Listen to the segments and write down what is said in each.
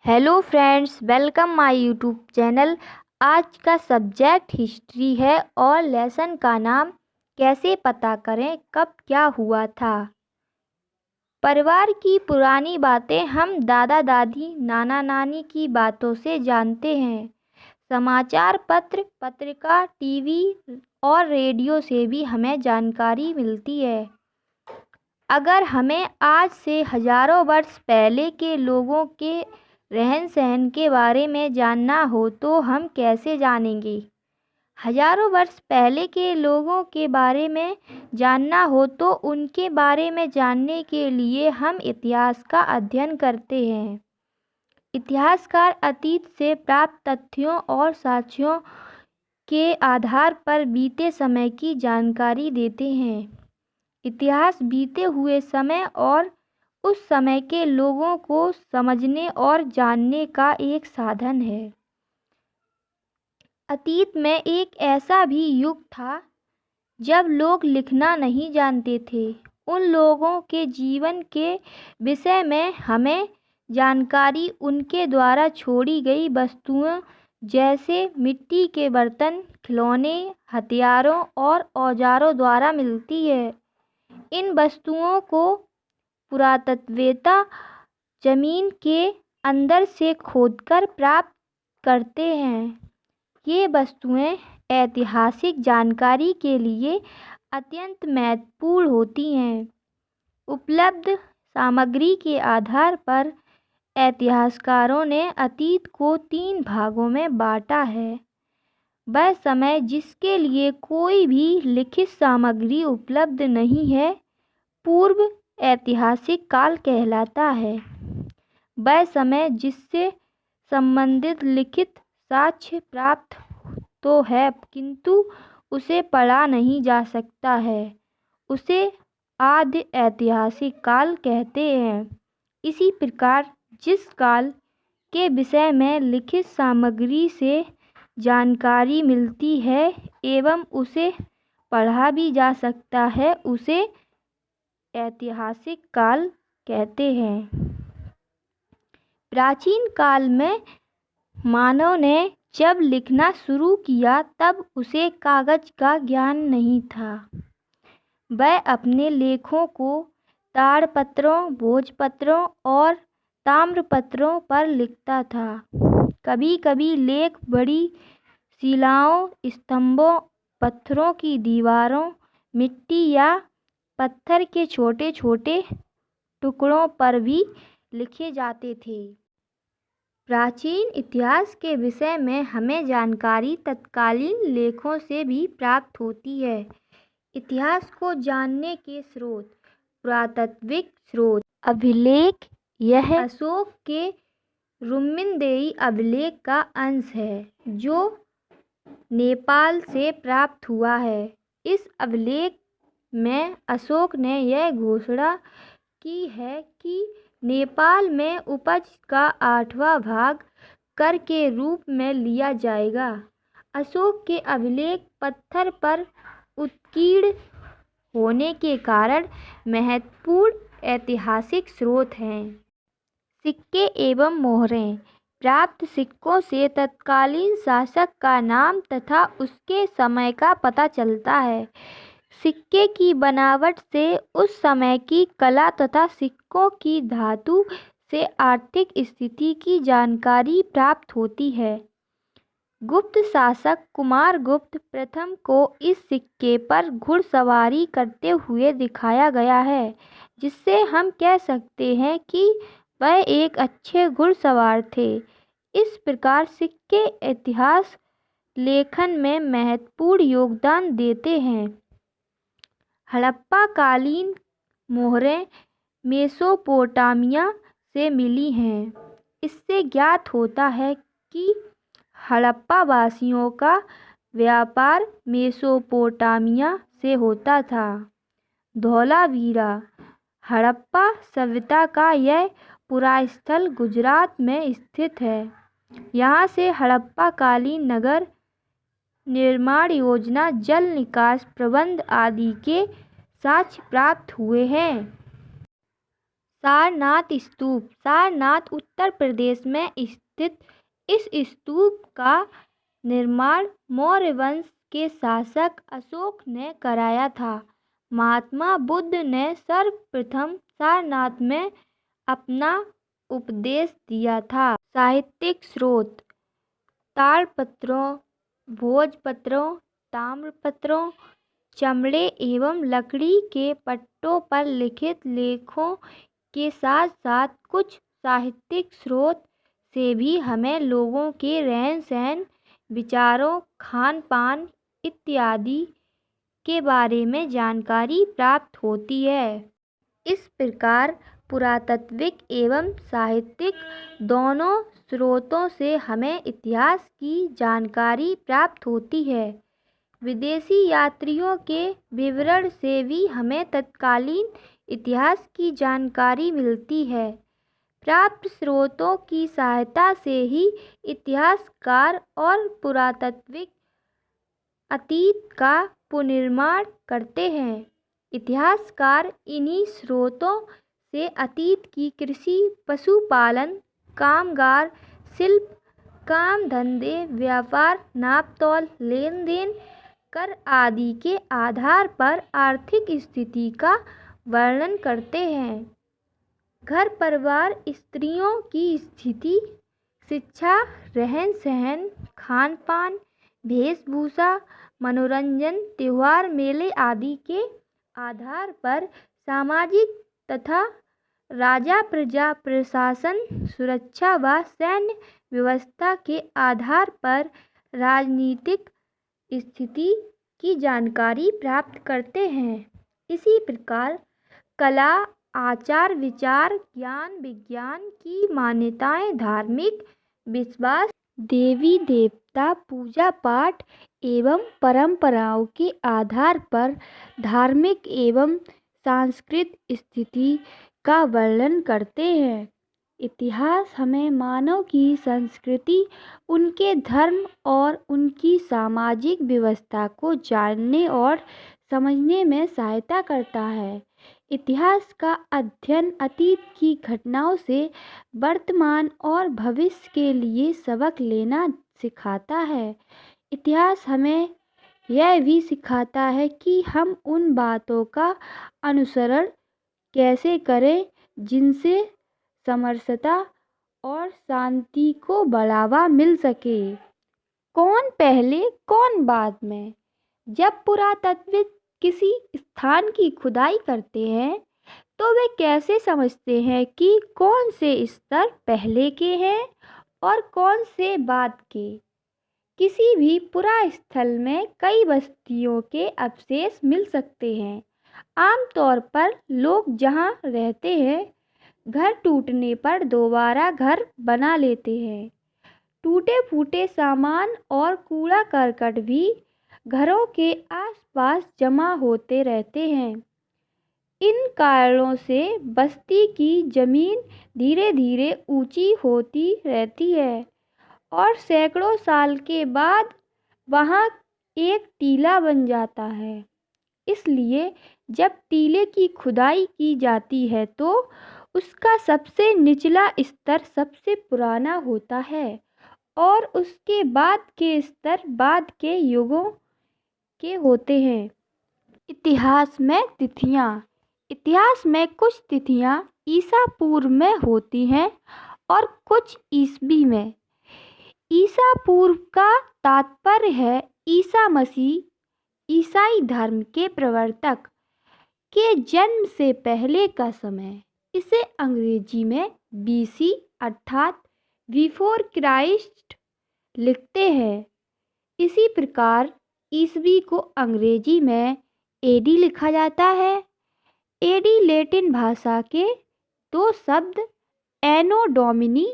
Hello friends, welcome my YouTube channel. आज का subject history है और लेसन का नाम कैसे पता करें कब क्या हुआ था। परिवार की पुरानी बातें हम दादा दादी नाना नानी की बातों से जानते हैं। समाचार पत्र, पत्रिका, टीवी और रेडियो से भी हमें जानकारी मिलती है। अगर हमें आज से हजारों वर्ष पहले के लोगों के रहन सहन के बारे में जानना हो तो हम कैसे जानेंगे। हजारों वर्ष पहले के लोगों के बारे में जानना हो तो उनके बारे में जानने के लिए हम इतिहास का अध्ययन करते हैं। इतिहासकार अतीत से प्राप्त तथ्यों और साक्ष्यों के आधार पर बीते समय की जानकारी देते हैं। इतिहास बीते हुए समय और उस समय के लोगों को समझने और जानने का एक साधन है। अतीत में एक ऐसा भी युग था जब लोग लिखना नहीं जानते थे। उन लोगों के जीवन के विषय में हमें जानकारी उनके द्वारा छोड़ी गई वस्तुओं जैसे मिट्टी के बर्तन, खिलौने, हथियारों और औजारों द्वारा मिलती है। इन वस्तुओं को पुरातत्ववेत्ता जमीन के अंदर से खोदकर प्राप्त करते हैं। ये वस्तुएं ऐतिहासिक जानकारी के लिए अत्यंत महत्वपूर्ण होती हैं। उपलब्ध सामग्री के आधार पर इतिहासकारों ने अतीत को 3 भागों में बांटा है। वह समय जिसके लिए कोई भी लिखित सामग्री उपलब्ध नहीं है पूर्व ऐतिहासिक काल कहलाता है। वह समय जिससे संबंधित लिखित साक्ष्य प्राप्त तो है किंतु उसे पढ़ा नहीं जा सकता है, उसे आदि ऐतिहासिक काल कहते हैं। इसी प्रकार जिस काल के विषय में लिखित सामग्री से जानकारी मिलती है एवं उसे पढ़ा भी जा सकता है उसे ऐतिहासिक काल कहते हैं। प्राचीन काल में मानव ने जब लिखना शुरू किया तब उसे कागज का ज्ञान नहीं था। वह अपने लेखों को ताड़पत्रों, भोजपत्रों और ताम्रपत्रों पर लिखता था। कभी कभी लेख बड़ी शिलाओं, स्तंभों, पत्थरों की दीवारों, मिट्टी या पत्थर के छोटे छोटे टुकड़ों पर भी लिखे जाते थे। प्राचीन इतिहास के विषय में हमें जानकारी तत्कालीन लेखों से भी प्राप्त होती है। इतिहास को जानने के स्रोत, पुरातात्विक स्रोत, अभिलेख। यह अशोक के रुक्मिणदेही अभिलेख का अंश है जो नेपाल से प्राप्त हुआ है। इस अभिलेख में अशोक ने यह घोषणा की है कि नेपाल में उपज का 8वां भाग कर के रूप में लिया जाएगा। अशोक के अभिलेख पत्थर पर उत्कीर्ण होने के कारण महत्वपूर्ण ऐतिहासिक स्रोत हैं। सिक्के एवं मोहरें। प्राप्त सिक्कों से तत्कालीन शासक का नाम तथा उसके समय का पता चलता है। सिक्के की बनावट से उस समय की कला तथा सिक्कों की धातु से आर्थिक स्थिति की जानकारी प्राप्त होती है। गुप्त शासक कुमारगुप्त प्रथम को इस सिक्के पर घुड़सवारी करते हुए दिखाया गया है, जिससे हम कह सकते हैं कि वह एक अच्छे घुड़सवार थे। इस प्रकार सिक्के इतिहास लेखन में महत्वपूर्ण योगदान देते हैं। हड़प्पा कालीन मोहरें मेसोपोटामिया से मिली हैं। इससे ज्ञात होता है कि हड़प्पा वासियों का व्यापार मेसोपोटामिया से होता था। धौलावीरा। हड़प्पा सभ्यता का यह पुरास्थल गुजरात में स्थित है। यहाँ से हड़प्पा कालीन नगर निर्माण योजना, जल निकास प्रबंध आदि के साक्ष्य प्राप्त हुए हैं। सारनाथ स्तूप। सारनाथ उत्तर प्रदेश में स्थित इस स्तूप का निर्माण मौर्य वंश के शासक अशोक ने कराया था। महात्मा बुद्ध ने सर्वप्रथम सारनाथ में अपना उपदेश दिया था। साहित्यिक स्रोत: ताड़पत्रों, भोजपत्रों, ताम्रपत्रों, चमड़े एवं लकड़ी के पट्टों पर लिखित लेखों के साथ साथ कुछ साहित्यिक स्रोत से भी हमें लोगों के रहन सहन, विचारों, खान पान इत्यादि के बारे में जानकारी प्राप्त होती है। इस प्रकार पुरातात्विक एवं साहित्यिक दोनों स्रोतों से हमें इतिहास की जानकारी प्राप्त होती है। विदेशी यात्रियों के विवरण से भी हमें तत्कालीन इतिहास की जानकारी मिलती है। प्राप्त स्रोतों की सहायता से ही इतिहासकार और पुरातात्विक अतीत का पुनर्निर्माण करते हैं। इतिहासकार इन्हीं स्रोतों से अतीत की कृषि, पशुपालन, कामगार, शिल्प, काम धंधे, व्यापार, नापतोल, लेन देन, कर आदि के आधार पर आर्थिक स्थिति का वर्णन करते हैं। घर परिवार, स्त्रियों की स्थिति, शिक्षा, रहन सहन, खान पान, वेशभूषा, मनोरंजन, त्योहार, मेले आदि के आधार पर सामाजिक तथा राजा प्रजा प्रशासन, सुरक्षा व सैन्य व्यवस्था के आधार पर राजनीतिक स्थिति की जानकारी प्राप्त करते हैं। इसी प्रकार कला, आचार विचार, ज्ञान विज्ञान की मान्यताएं, धार्मिक विश्वास, देवी देवता, पूजा पाठ एवं परंपराओं के आधार पर धार्मिक एवं सांस्कृतिक स्थिति का वर्णन करते हैं। इतिहास हमें मानव की संस्कृति, उनके धर्म और उनकी सामाजिक व्यवस्था को जानने और समझने में सहायता करता है। इतिहास का अध्ययन अतीत की घटनाओं से वर्तमान और भविष्य के लिए सबक लेना सिखाता है। इतिहास हमें यह भी सिखाता है कि हम उन बातों का अनुसरण कैसे करें जिनसे समरसता और शांति को बढ़ावा मिल सके। कौन पहले कौन बाद में? जब पुरातत्वविद किसी स्थान की खुदाई करते हैं तो वे कैसे समझते हैं कि कौन से स्तर पहले के हैं और कौन से बाद के? किसी भी पुरास्थल में कई बस्तियों के अवशेष मिल सकते हैं। आमतौर पर लोग जहां रहते हैं, घर टूटने पर दोबारा घर बना लेते हैं। टूटे फूटे सामान और कूड़ा करकट भी घरों के आसपास जमा होते रहते हैं। इन कारणों से बस्ती की जमीन धीरे धीरे ऊंची होती रहती है और सैकड़ों साल के बाद वहां एक टीला बन जाता है। इसलिए जब टीले की खुदाई की जाती है तो उसका सबसे निचला स्तर सबसे पुराना होता है और उसके बाद के स्तर बाद के युगों के होते हैं। इतिहास में तिथियां। इतिहास में कुछ तिथियां ईसा पूर्व में होती हैं और कुछ ईसवी में। ईसा पूर्व का तात्पर्य है ईसा मसीह, ईसाई धर्म के प्रवर्तक के जन्म से पहले का समय। इसे अंग्रेजी में BC अर्थात बिफोर क्राइस्ट लिखते हैं। इसी प्रकार ईसवी को अंग्रेजी में AD लिखा जाता है। AD लैटिन भाषा के दो शब्द एनो डोमिनी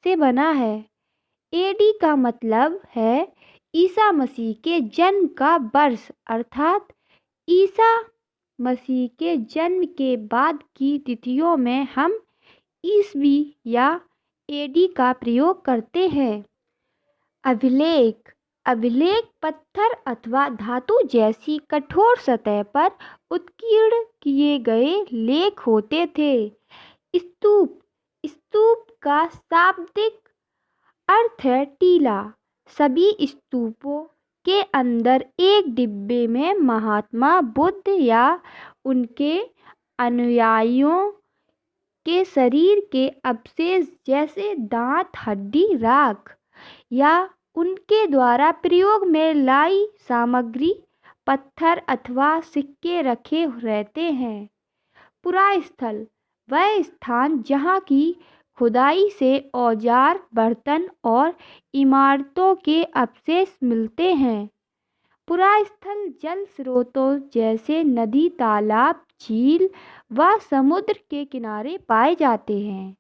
से बना है। AD का मतलब है ईसा मसीह के जन्म का वर्ष, अर्थात ईसा मसीह के जन्म के बाद की तिथियों में हम ईसवी या AD का प्रयोग करते हैं। अभिलेख। अभिलेख पत्थर अथवा धातु जैसी कठोर सतह पर उत्कीर्ण किए गए लेख होते थे। स्तूप। स्तूप का शाब्दिक अर्थ है टीला। सभी स्तूपों के अंदर एक डिब्बे में महात्मा बुद्ध या उनके अनुयायियों के शरीर के अवशेष जैसे दांत, हड्डी, राख या उनके द्वारा प्रयोग में लाई सामग्री, पत्थर अथवा सिक्के रखे रहते हैं। पुरास्थल वह स्थान जहाँ की खुदाई से औजार, बर्तन और इमारतों के अवशेष मिलते हैं। पुरास्थल जल स्रोतों जैसे नदी, तालाब, झील व समुद्र के किनारे पाए जाते हैं।